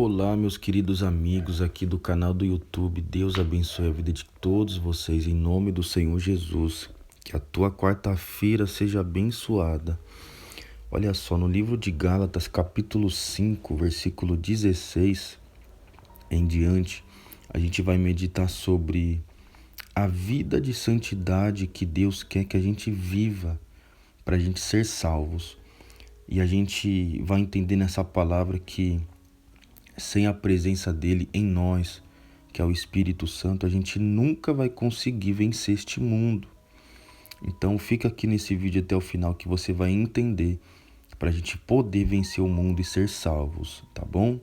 Olá, meus queridos amigos aqui do canal do YouTube. Deus abençoe a vida de todos vocês em nome do Senhor Jesus. Que a tua quarta-feira seja abençoada. Olha só, no livro de Gálatas, capítulo 5, versículo 16 em diante, a gente vai meditar sobre a vida de santidade que Deus quer que a gente viva para a gente ser salvos. E a gente vai entender nessa palavra que sem a presença dele em nós, que é o Espírito Santo, a gente nunca vai conseguir vencer este mundo. Então fica aqui nesse vídeo até o final que você vai entender para a gente poder vencer o mundo e ser salvos, tá bom?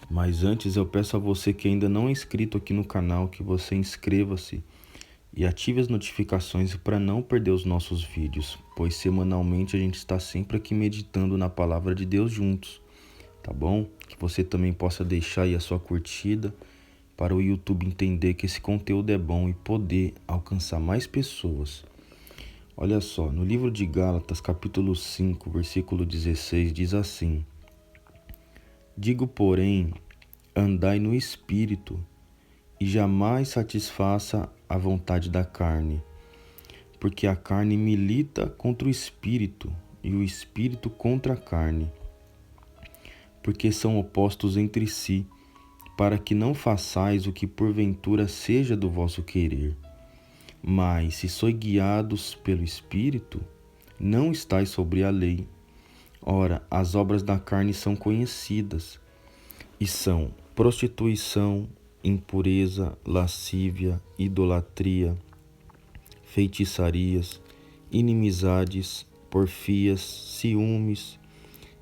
Mas antes eu peço a você que ainda não é inscrito aqui no canal, que você inscreva-se e ative as notificações para não perder os nossos vídeos, pois semanalmente a gente está sempre aqui meditando na palavra de Deus juntos. Tá bom? Que você também possa deixar aí a sua curtida para o YouTube entender que esse conteúdo é bom e poder alcançar mais pessoas. Olha só, no livro de Gálatas, capítulo 5, versículo 16, diz assim: Digo, porém, andai no Espírito, e jamais satisfaça a vontade da carne, porque a carne milita contra o Espírito, e o Espírito contra a carne, porque são opostos entre si, para que não façais o que porventura seja do vosso querer. Mas, se sois guiados pelo Espírito, não estáis sobre a lei. Ora, as obras da carne são conhecidas, e são prostituição, impureza, lascívia, idolatria, feitiçarias, inimizades, porfias, ciúmes,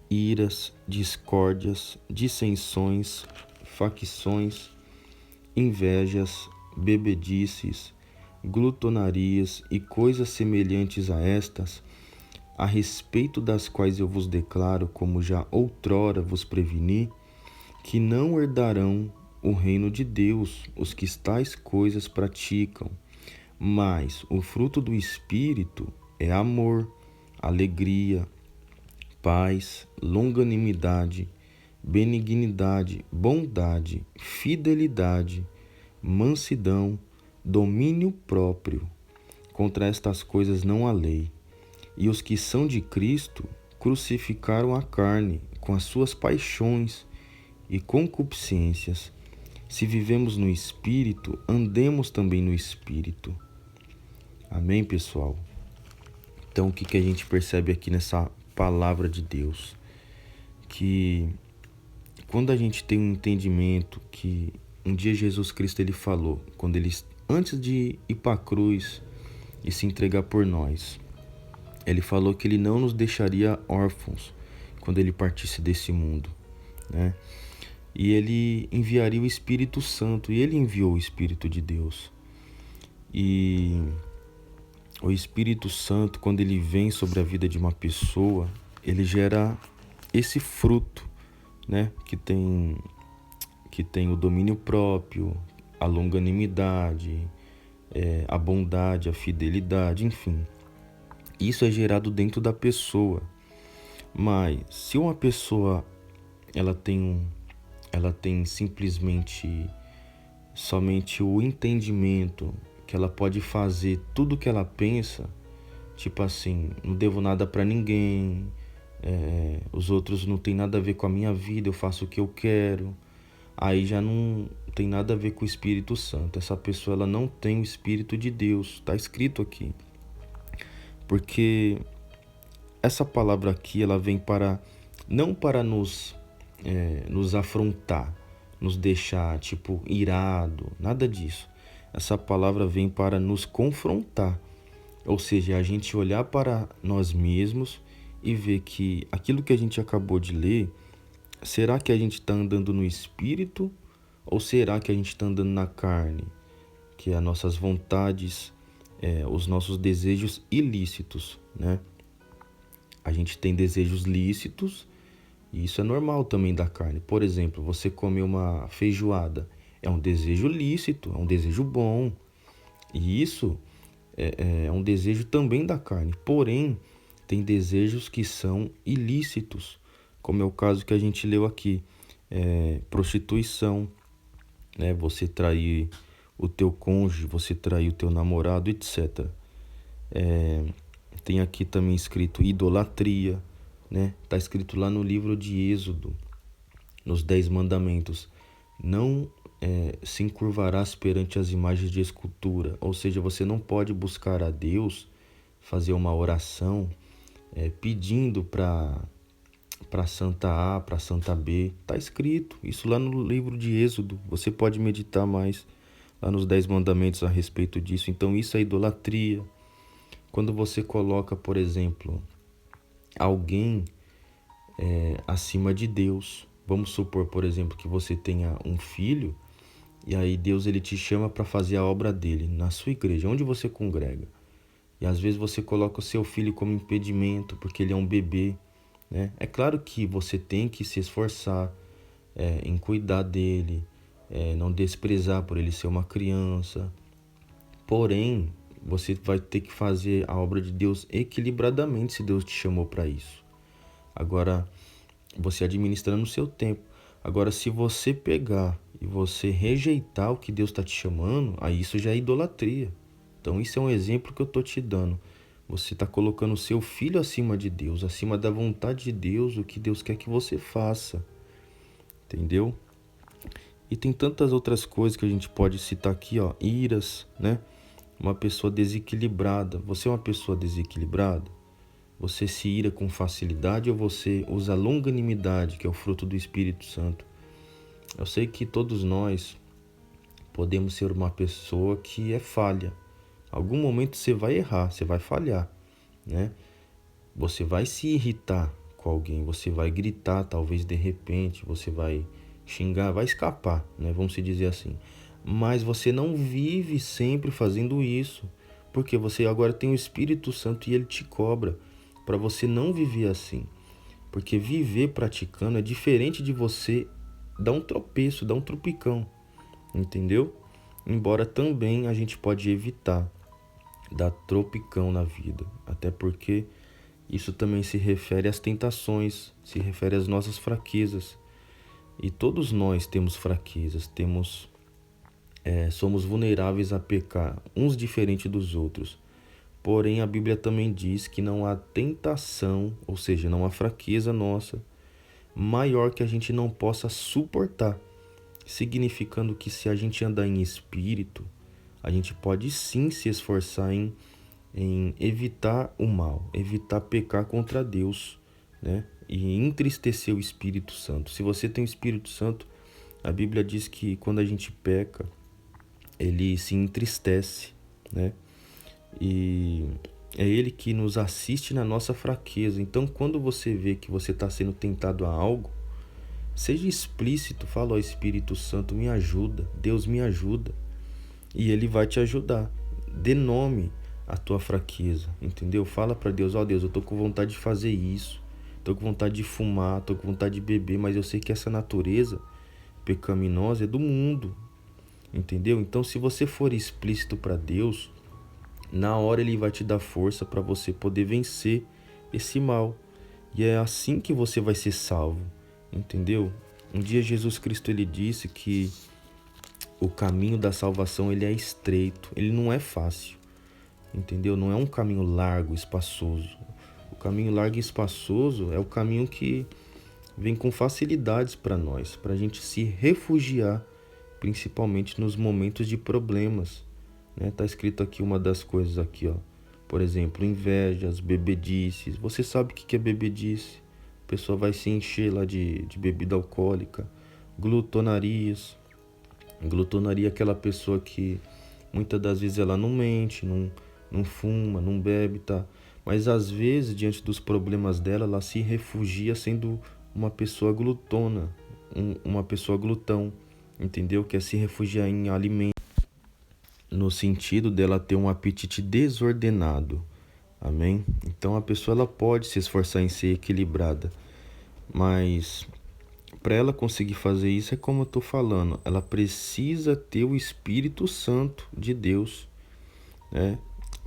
iras, discórdias, dissensões, facções, invejas, bebedices, glutonarias e coisas semelhantes a estas, a respeito das quais eu vos declaro, como já outrora vos preveni, que não herdarão o reino de Deus os que tais coisas praticam. Mas o fruto do Espírito é amor, alegria, paz, longanimidade, benignidade, bondade, fidelidade, mansidão, domínio próprio. Contra estas coisas não há lei. E os que são de Cristo crucificaram a carne com as suas paixões e concupiscências. Se vivemos no Espírito, andemos também no Espírito. Amém, pessoal? Então, o que a gente percebe aqui nessa palavra de Deus? Que quando a gente tem um entendimento que um dia Jesus Cristo ele falou, quando ele, antes de ir para a cruz e se entregar por nós, ele falou que ele não nos deixaria órfãos quando ele partisse desse mundo, né? E ele enviaria o Espírito Santo, e ele enviou o Espírito de Deus. E o Espírito Santo, quando ele vem sobre a vida de uma pessoa, ele gera esse fruto, né? Que tem o domínio próprio, a longanimidade, a bondade, a fidelidade, enfim. Isso é gerado dentro da pessoa. Mas se uma pessoa ela tem simplesmente somente o entendimento que ela pode fazer tudo o que ela pensa, tipo assim, não devo nada para ninguém, os outros não tem nada a ver com a minha vida, eu faço o que eu quero, aí já não tem nada a ver com o Espírito Santo. Essa pessoa ela não tem o Espírito de Deus, está escrito aqui. Porque essa palavra aqui ela vem para não para nos afrontar, nos deixar tipo irado, nada disso. Essa palavra vem para nos confrontar, ou seja, a gente olhar para nós mesmos e ver que aquilo que a gente acabou de ler, será que a gente está andando no Espírito ou será que a gente está andando na carne? Que é as nossas vontades, os nossos desejos ilícitos, né? A gente tem desejos lícitos e isso é normal também da carne. Por exemplo, você comer uma feijoada, é um desejo lícito, é um desejo bom. E isso é um desejo também da carne. Porém, tem desejos que são ilícitos, como é o caso que a gente leu aqui. prostituição, né? Você trair o teu cônjuge, você trair o teu namorado, etc. Tem aqui também escrito idolatria, né? Tá escrito lá no livro de Êxodo, nos 10 mandamentos. Não se encurvarás perante as imagens de escultura. Ou seja, você não pode buscar a Deus, fazer uma oração pedindo para Santa A, para Santa B. Tá escrito isso lá no livro de Êxodo. Você pode meditar mais lá nos 10 mandamentos a respeito disso. Então isso é idolatria. Quando você coloca, por exemplo, alguém acima de Deus. Vamos supor, por exemplo, que você tenha um filho e aí Deus ele te chama para fazer a obra dele na sua igreja, onde você congrega. E às vezes você coloca o seu filho como impedimento porque ele é um bebê, né? É claro que você tem que se esforçar em cuidar dele, não desprezar por ele ser uma criança. Porém, você vai ter que fazer a obra de Deus equilibradamente se Deus te chamou para isso. Agora, você administrando o seu tempo. Agora, se você pegar e você rejeitar o que Deus está te chamando, aí isso já é idolatria. Então, isso é um exemplo que eu estou te dando. Você está colocando o seu filho acima de Deus, acima da vontade de Deus, o que Deus quer que você faça. Entendeu? E tem tantas outras coisas que a gente pode citar aqui, ó. Iras, né? Uma pessoa desequilibrada. Você é uma pessoa desequilibrada? Você se ira com facilidade ou você usa longanimidade, que é o fruto do Espírito Santo? Eu sei que todos nós podemos ser uma pessoa que é falha. Algum momento você vai errar, você vai falhar, né? Você vai se irritar com alguém, você vai gritar, talvez de repente, você vai xingar, vai escapar, né? Vamos se dizer assim. Mas você não vive sempre fazendo isso, porque você agora tem o Espírito Santo e ele te cobra para você não viver assim. Porque viver praticando é diferente de você dar um tropeço, dar um tropicão, entendeu? Embora também a gente pode evitar dar tropicão na vida, até porque isso também se refere às tentações, se refere às nossas fraquezas. E todos nós temos fraquezas, somos vulneráveis a pecar, uns diferentes dos outros. Porém, a Bíblia também diz que não há tentação, ou seja, não há fraqueza nossa, maior que a gente não possa suportar. Significando que se a gente andar em espírito, a gente pode sim se esforçar em evitar o mal, evitar pecar contra Deus, né? E entristecer o Espírito Santo. Se você tem o Espírito Santo, a Bíblia diz que quando a gente peca, ele se entristece, né? E é ele que nos assiste na nossa fraqueza. Então, quando você vê que você está sendo tentado a algo, seja explícito, fala, ó Espírito Santo, me ajuda, Deus me ajuda. E ele vai te ajudar. Dê nome à tua fraqueza, entendeu? Fala para Deus, ó Deus, eu tô com vontade de fazer isso, tô com vontade de fumar, tô com vontade de beber, mas eu sei que essa natureza pecaminosa é do mundo, entendeu? Então, se você for explícito para Deus, na hora ele vai te dar força para você poder vencer esse mal. E é assim que você vai ser salvo, entendeu? Um dia Jesus Cristo ele disse que o caminho da salvação ele é estreito, ele não é fácil, entendeu? Não é um caminho largo, espaçoso. O caminho largo e espaçoso é o caminho que vem com facilidades para nós, para a gente se refugiar, principalmente nos momentos de problemas, né? Tá escrito aqui uma das coisas aqui, ó. Por exemplo, invejas, bebedices. Você sabe o que é bebedice? A pessoa vai se encher lá de bebida alcoólica. Glutonarias. Glutonaria é aquela pessoa que muitas das vezes ela não mente, não fuma, não bebe, tá? Mas às vezes, diante dos problemas dela, ela se refugia sendo uma pessoa glutona, uma pessoa glutão, entendeu? Quer se refugiar em alimento, no sentido dela ter um apetite desordenado, amém? Então a pessoa ela pode se esforçar em ser equilibrada, mas para ela conseguir fazer isso é como eu estou falando, ela precisa ter o Espírito Santo de Deus, né?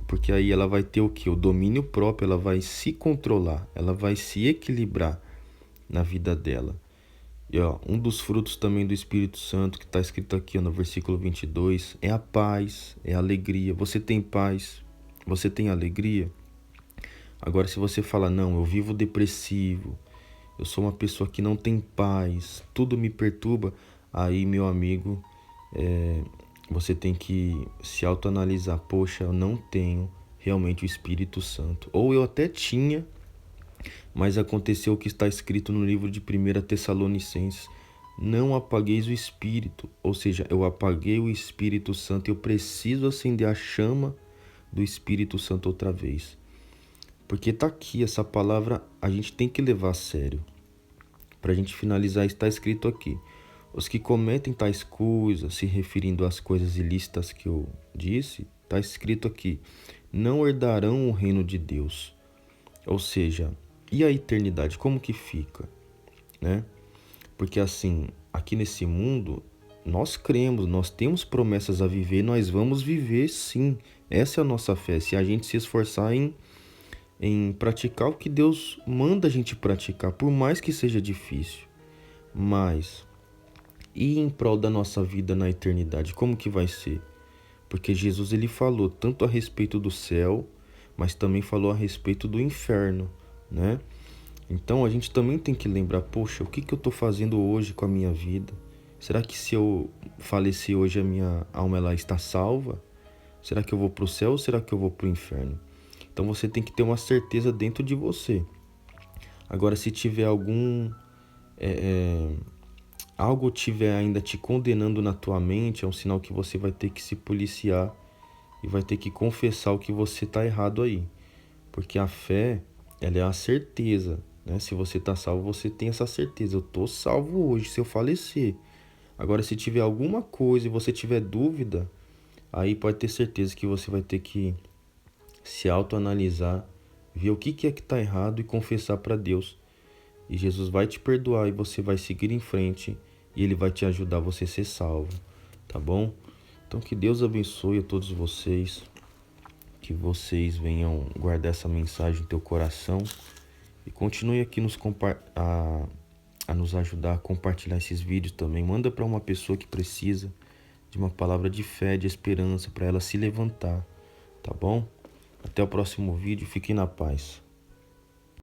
Porque aí ela vai ter o que? O domínio próprio, ela vai se controlar, ela vai se equilibrar na vida dela. E ó, um dos frutos também do Espírito Santo que está escrito aqui ó, no versículo 22 é a paz, é a alegria. Você tem paz? Você tem alegria? Agora, se você fala, não, eu vivo depressivo, eu sou uma pessoa que não tem paz, tudo me perturba, aí, meu amigo, você tem que se autoanalisar. Poxa, eu não tenho realmente o Espírito Santo. Ou eu até tinha, mas aconteceu o que está escrito no livro de 1 Tessalonicenses. Não apagueis o Espírito, ou seja, eu apaguei o Espírito Santo, eu preciso acender a chama do Espírito Santo outra vez. Porque tá aqui, essa palavra a gente tem que levar a sério. Para a gente finalizar, está escrito aqui: os que cometem tais coisas, se referindo às coisas ilícitas que eu disse, está escrito aqui, não herdarão o reino de Deus. Ou seja, e a eternidade, como que fica? Né? Porque assim, aqui nesse mundo, nós cremos, nós temos promessas a viver, nós vamos viver sim. Essa é a nossa fé. Se a gente se esforçar em praticar o que Deus manda a gente praticar, por mais que seja difícil. Mas, e em prol da nossa vida na eternidade, como que vai ser? Porque Jesus ele falou tanto a respeito do céu, mas também falou a respeito do inferno, né? Então a gente também tem que lembrar, poxa, o que que eu estou fazendo hoje com a minha vida? Será que se eu falecer hoje a minha alma ela está salva? Será que eu vou para o céu ou será que eu vou para o inferno? Então você tem que ter uma certeza dentro de você. Agora, se tiver algo tiver ainda te condenando na tua mente, é um sinal que você vai ter que se policiar e vai ter que confessar o que você está errado aí. Porque a fé, ela é a certeza, né? Se você está salvo, você tem essa certeza. Eu estou salvo hoje, se eu falecer. Agora, se tiver alguma coisa e você tiver dúvida, aí pode ter certeza que você vai ter que se autoanalisar, ver o que é que está errado e confessar para Deus. E Jesus vai te perdoar e você vai seguir em frente e Ele vai te ajudar a você ser salvo, tá bom? Então que Deus abençoe a todos vocês, que vocês venham guardar essa mensagem no teu coração e continue aqui a nos ajudar a compartilhar esses vídeos também. Manda para uma pessoa que precisa de uma palavra de fé, de esperança, para ela se levantar, tá bom? Até o próximo vídeo, fiquem na paz.